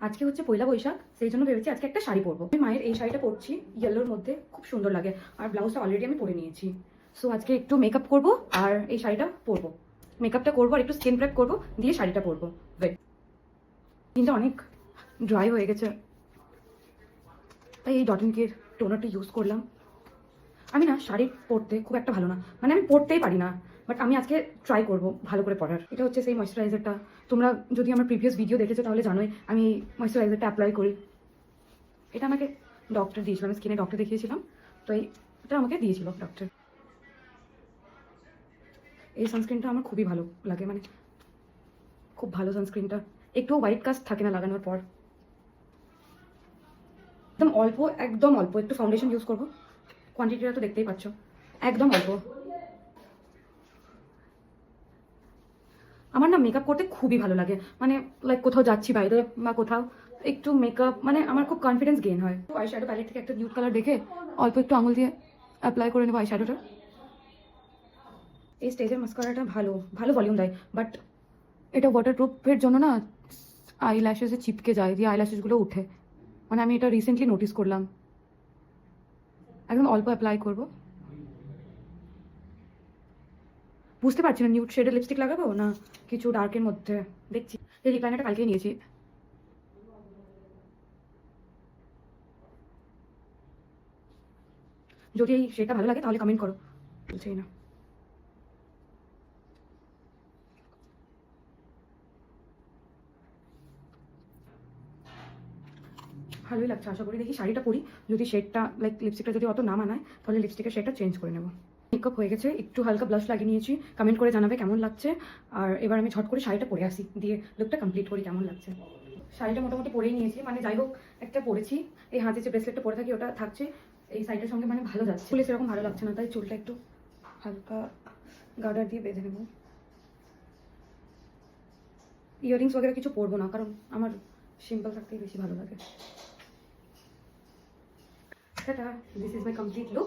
আজকে হচ্ছে পয়লা বৈশাখ, সেই জন্য ভেবেছি আজকে একটা শাড়ি পরবো। আমি মায়ের এই শাড়িটা পরছি, ইয়েলোর মধ্যে খুব সুন্দর লাগে, আর ব্লাউজটা অলরেডি আমি পরে নিয়েছি। সো আজকে একটু মেকআপ করবো আর এই শাড়িটা পরবো। মেকআপটা করবো আর একটু স্কিন প্রেপ করবো, দিয়ে শাড়িটা পরবো। ওয়েট, স্কিনটা অনেক ড্রাই হয়ে গেছে, তাই এই ডট অ্যান্ড কির টোনারটা ইউজ করলাম। আমি না শাড়ি পরতে খুব একটা ভালো না, মানে আমি পরতেই পারি না, বাট আমি আজকে ট্রাই করব ভালো করে পরার। এটা হচ্ছে সেই ময়শ্চারাইজারটা, তোমরা যদি আমার প্রিভিয়াস ভিডিও দেখেছো তাহলে জানোই আমি ময়শ্চারাইজারটা অ্যাপ্লাই করি। এটা আমাকে ডক্টর দিয়েছিলাম, স্কিনে ডক্টর দেখিয়েছিলাম, তো এটা আমাকে দিয়েছিল ডক্টর। এই সানস্ক্রিনটা আমার খুবই ভালো লাগে, মানে খুব ভালো সানস্ক্রিনটা, একটু হোয়াইট কাস্ট থাকে না লাগানোর পর। একদম অল্প, একদম অল্প একটু ফাউন্ডেশন ইউজ করবো, কোয়ান্টিটিটা তো দেখতেই পাচ্ছ, একদম অল্প। আমার না মেকআপ করতে খুবই ভালো লাগে, মানে লাইক কোথাও যাচ্ছি বাইরে বা কোথাও একটু মেকআপ, মানে আমার খুব কনফিডেন্স গেইন হয়। তো আই শ্যাডো প্যালেট থেকে একটা নিউড কালার দেখে অল্প একটু আঙুল দিয়ে অ্যাপ্লাই করে নেবো আই শ্যাডোটা। এই স্টেজের মাস্কারাটা ভালো ভালো ভলিউম দেয়, বাট এটা ওয়াটারপ্রুফের জন্য না আই ল্যাশেসে চিপকে যায়, দিয়ে আই ল্যাশেসগুলো উঠে, মানে আমি এটা রিসেন্টলি নোটিস করলাম। একদম অল্প অ্যাপ্লাই করবো, বুঝতে পারছি না নিউড শেডের লিপস্টিক লাগাবো না কিছু ডার্কের মধ্যে, দেখছি। এই লিপ লাইনারটা কালকেই নিয়েছি। যদি এই শেডটা ভালো লাগে তাহলে কমেন্ট করো, বলছি না। ভালোই লাগছে, আশা করি। দেখি শাড়িটা পরি, যদি শেডটা লাইক লিপস্টিকটা যদি অত না মানায় তাহলে লিপস্টিকের শেডটা চেঞ্জ করে নেবো। মেকআপ হয়ে গেছে, একটু হালকা ব্লাশ লাগিয়ে নিয়েছি, কমেন্ট করে জানাবে কেমন লাগছে। আর এবার আমি ঝট করে শাড়িটা পরে আসি, দিয়ে লুকটা কমপ্লিট করি কেমন লাগছে। শাড়িটা মোটামুটি পরেই নিয়েছি, মানে যাই হোক একটা পরেছি। এই হাতে যে ব্রেসলেটটা পরে থাকি ওটা থাকছে, এই সাইডের সঙ্গে মানে ভালো যাচ্ছে। চুলে সেরকম ভালো লাগছে না, তাই চুলটা একটু হালকা গার্ডার দিয়ে বেঁধে নেবো। ইয়াররিংস वगैरह কিছু পরবো না, কারণ আমার সিম্পল থাকতেই বেশি ভালো লাগে। This is my complete look.